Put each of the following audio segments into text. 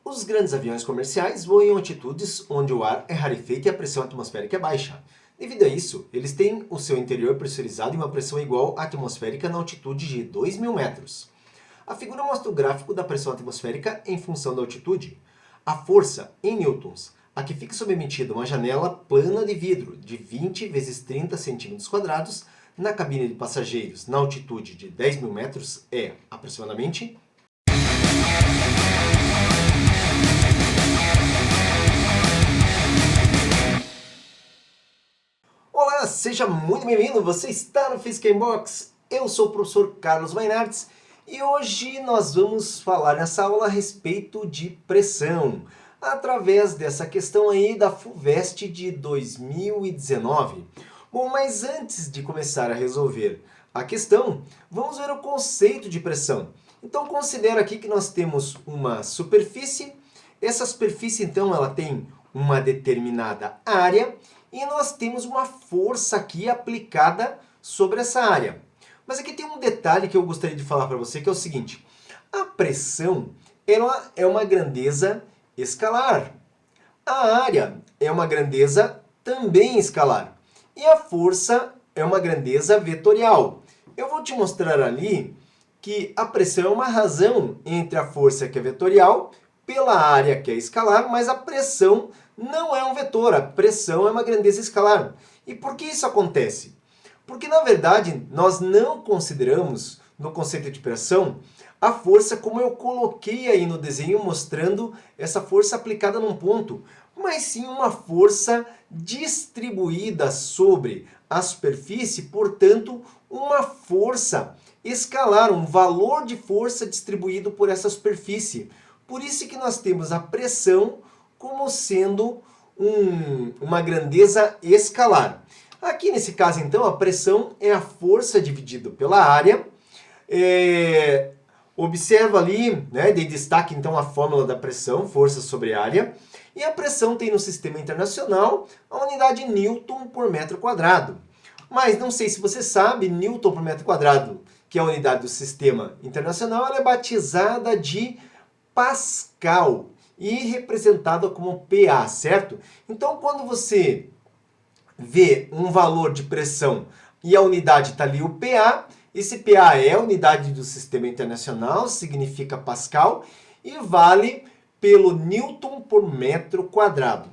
Os grandes aviões comerciais voam em altitudes onde o ar é rarefeito e a pressão atmosférica é baixa. Devido a isso, eles têm o seu interior pressurizado em uma pressão igual à atmosférica na altitude de 2.000 metros. A figura mostra o gráfico da pressão atmosférica em função da altitude. A força, em newtons, a que fica submetida a uma janela plana de vidro de 20 vezes 30 cm² na cabine de passageiros na altitude de 10.000 metros é, aproximadamente, Olá, seja muito bem-vindo, você está no Physics in Box. Eu sou o professor Carlos Mainartz e hoje nós vamos falar nessa aula a respeito de pressão, através dessa questão aí da FUVEST de 2019. Bom, mas antes de começar a resolver a questão, vamos ver o conceito de pressão. Então considera aqui que nós temos uma superfície, essa superfície então ela tem uma determinada área, e nós temos uma força aqui aplicada sobre essa área. Mas aqui tem um detalhe que eu gostaria de falar para você, que é o seguinte. A pressão ela é uma grandeza escalar. A área é uma grandeza também escalar. E a força é uma grandeza vetorial. Eu vou te mostrar ali que a pressão é uma razão entre a força que é vetorial pela área que é escalar, mas a pressão não é um vetor, a pressão é uma grandeza escalar. E por que isso acontece? Porque, na verdade, nós não consideramos, no conceito de pressão, a força como eu coloquei aí no desenho, mostrando essa força aplicada num ponto, mas sim uma força distribuída sobre a superfície, portanto, uma força escalar, um valor de força distribuído por essa superfície. Por isso que nós temos a pressão como sendo uma grandeza escalar. Aqui nesse caso, então, a pressão é a força dividida pela área. Observa ali, né, de destaque então a fórmula da pressão, força sobre área. E a pressão tem no sistema internacional a unidade Newton por metro quadrado. Mas não sei se você sabe, Newton por metro quadrado, que é a unidade do sistema internacional, ela é batizada de Pascal e representada como PA, certo? Então, quando você vê um valor de pressão e a unidade está ali o PA, esse PA é a unidade do sistema internacional, significa Pascal, e vale pelo Newton por metro quadrado.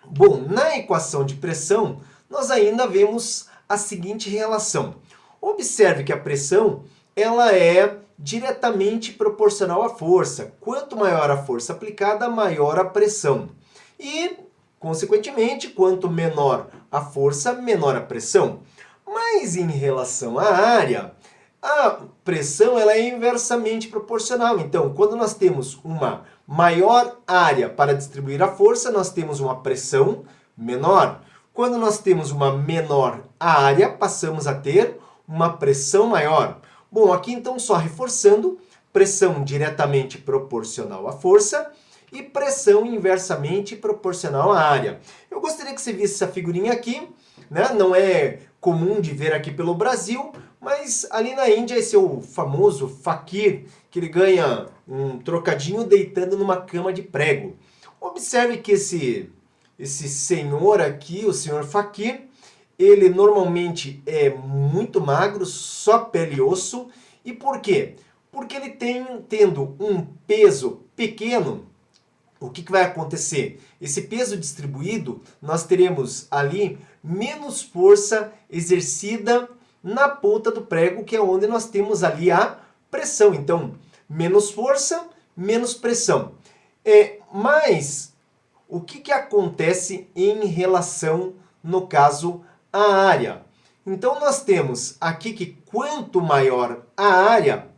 Bom, na equação de pressão, nós ainda vemos a seguinte relação. Observe que a pressão ela é diretamente proporcional à força. Quanto maior a força aplicada, maior a pressão. E, consequentemente, quanto menor a força, menor a pressão. Mas em relação à área, a pressão ela é inversamente proporcional. Então, quando nós temos uma maior área para distribuir a força, nós temos uma pressão menor. Quando nós temos uma menor área, passamos a ter uma pressão maior. Bom, aqui então só reforçando, pressão diretamente proporcional à força e pressão inversamente proporcional à área. Eu gostaria que você visse essa figurinha aqui, né? Não é comum de ver aqui pelo Brasil, mas ali na Índia esse é o famoso fakir, que ele ganha um trocadinho deitando numa cama de prego. Observe que esse senhor aqui, o senhor fakir, ele normalmente é muito magro, só pele e osso. E por quê? Porque ele tendo um peso pequeno, o que vai acontecer? Esse peso distribuído, nós teremos ali menos força exercida na ponta do prego, que é onde nós temos ali a pressão. Então, menos força, menos pressão. Mas, o que acontece em relação, no caso, a área? Então, nós temos aqui que quanto maior a área,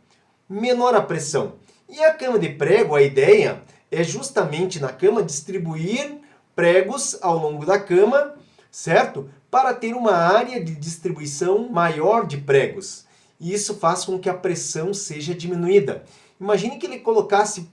menor a pressão. E a cama de prego, a ideia é justamente na cama distribuir pregos ao longo da cama, certo? Para ter uma área de distribuição maior de pregos. E isso faz com que a pressão seja diminuída. Imagine que ele colocasse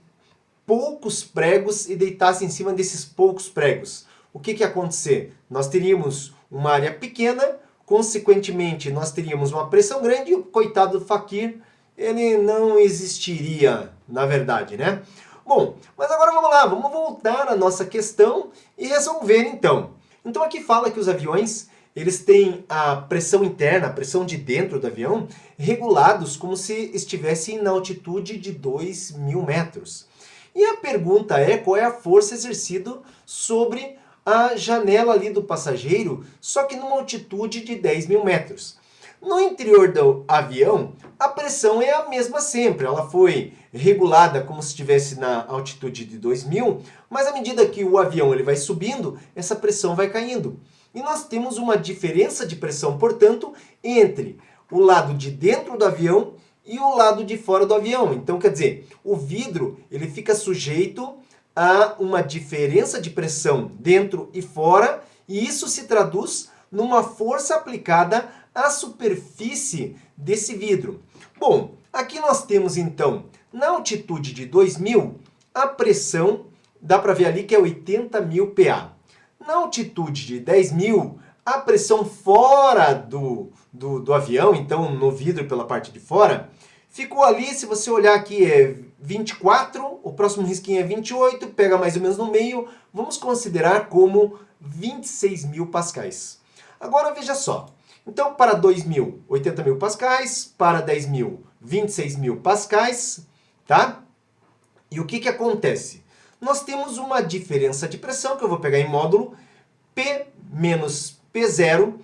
poucos pregos e deitasse em cima desses poucos pregos. O que ia acontecer? Nós teríamos uma área pequena, consequentemente nós teríamos uma pressão grande e o coitado do fakir ele não existiria, na verdade, né? Bom, mas agora vamos lá, vamos voltar à nossa questão e resolver então. Então aqui fala que os aviões, eles têm a pressão interna, a pressão de dentro do avião, regulados como se estivessem na altitude de 2.000 metros. E a pergunta é, qual é a força exercida sobre a janela ali do passageiro, só que numa altitude de 10.000 metros. No interior do avião, a pressão é a mesma sempre. Ela foi regulada como se estivesse na altitude de 2.000, mas à medida que o avião ele vai subindo, essa pressão vai caindo. E nós temos uma diferença de pressão, portanto, entre o lado de dentro do avião e o lado de fora do avião. Então, quer dizer, o vidro ele fica sujeito a uma diferença de pressão dentro e fora, e isso se traduz numa força aplicada à superfície desse vidro. Bom, aqui nós temos então, na altitude de 2.000, a pressão, dá para ver ali que é 80.000 PA. Na altitude de 10.000, a pressão fora do avião, então no vidro pela parte de fora, ficou ali, se você olhar aqui é 24, o próximo risquinho é 28, pega mais ou menos no meio, vamos considerar como 26.000 pascais. Agora veja só, então para 2.000, 80.000 pascais, para 10.000, 26.000 pascais, tá? E o que acontece? Nós temos uma diferença de pressão, que eu vou pegar em módulo, P menos P0.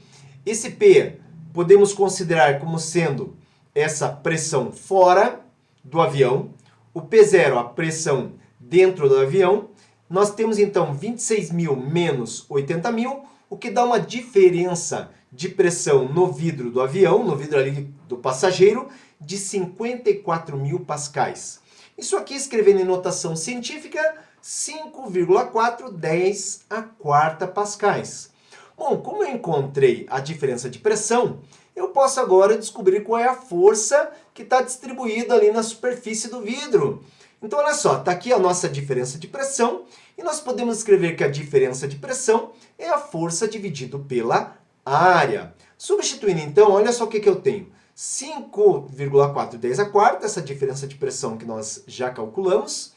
Esse P podemos considerar como sendo essa pressão fora do avião, o P0 a pressão dentro do avião. Nós temos então 26.000 menos 80.000, o que dá uma diferença de pressão no vidro do avião, no vidro ali do passageiro, de 54.000 pascais. Isso aqui, escrevendo em notação científica, 5,410 a quarta pascais. Bom, como eu encontrei a diferença de pressão, eu posso agora descobrir qual é a força que está distribuída ali na superfície do vidro. Então, olha só, está aqui a nossa diferença de pressão, e nós podemos escrever que a diferença de pressão é a força dividido pela área. Substituindo, então, olha só o que eu tenho. 5,410 a quarta, essa diferença de pressão que nós já calculamos.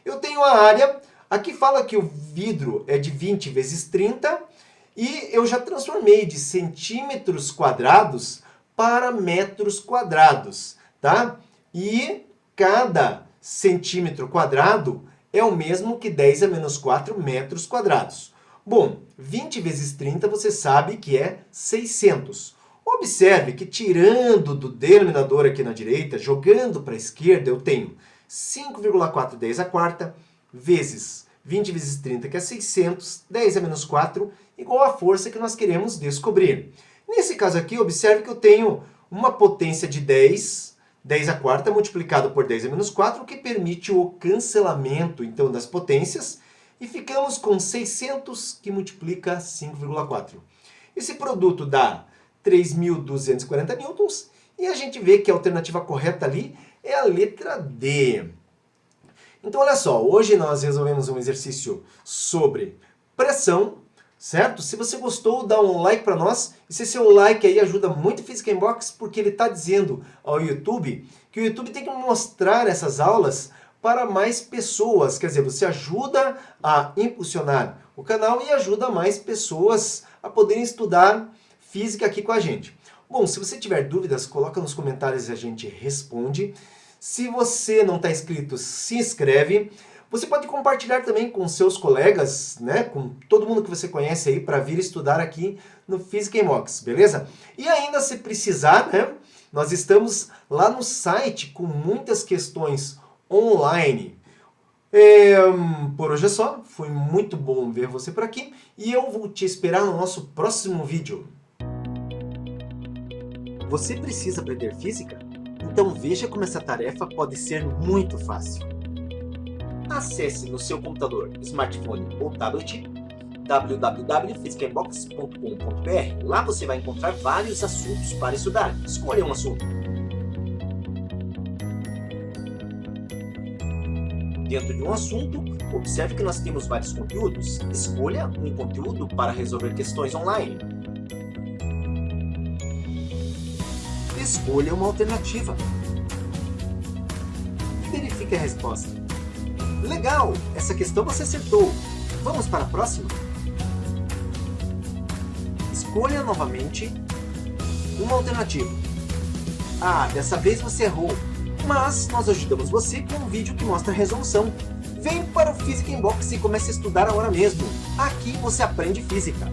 Eu tenho a área, aqui fala que o vidro é de 20 vezes 30, e eu já transformei de centímetros quadrados para metros quadrados, tá? E cada centímetro quadrado é o mesmo que 10 a menos 4 metros quadrados. Bom, 20 vezes 30 você sabe que é 600. Observe que tirando do denominador aqui na direita, jogando para a esquerda, eu tenho 5,410 a quarta vezes 20 vezes 30, que é 600, 10 a menos 4, igual à força que nós queremos descobrir. Nesse caso aqui, observe que eu tenho uma potência de 10 a quarta multiplicado por 10 a menos 4, o que permite o cancelamento então das potências, e ficamos com 600 que multiplica 5,4. Esse produto dá 3.240 newtons, e a gente vê que a alternativa correta ali é a letra D. Então, olha só, hoje nós resolvemos um exercício sobre pressão, certo? Se você gostou, dá um like para nós. E se seu like aí ajuda muito o Physics in Box, porque ele está dizendo ao YouTube que o YouTube tem que mostrar essas aulas para mais pessoas. Quer dizer, você ajuda a impulsionar o canal e ajuda mais pessoas a poderem estudar física aqui com a gente. Bom, se você tiver dúvidas, coloca nos comentários e a gente responde. Se você não está inscrito, se inscreve. Você pode compartilhar também com seus colegas, né, com todo mundo que você conhece aí, para vir estudar aqui no Physics in Box, beleza? E ainda, se precisar, né, nós estamos lá no site com muitas questões online. Por hoje é só, foi muito bom ver você por aqui e eu vou te esperar no nosso próximo vídeo. Você precisa aprender física? Então veja como essa tarefa pode ser muito fácil. Acesse no seu computador, smartphone ou tablet www.physicsinbox.com.br. Lá você vai encontrar vários assuntos para estudar. Escolha um assunto. Dentro de um assunto, observe que nós temos vários conteúdos. Escolha um conteúdo para resolver questões online. Escolha uma alternativa. que é a resposta. Legal! Essa questão você acertou. Vamos para a próxima? Escolha novamente uma alternativa. Dessa vez você errou, mas nós ajudamos você com um vídeo que mostra a resolução. Vem para o Física Inbox e comece a estudar agora mesmo. Aqui você aprende física.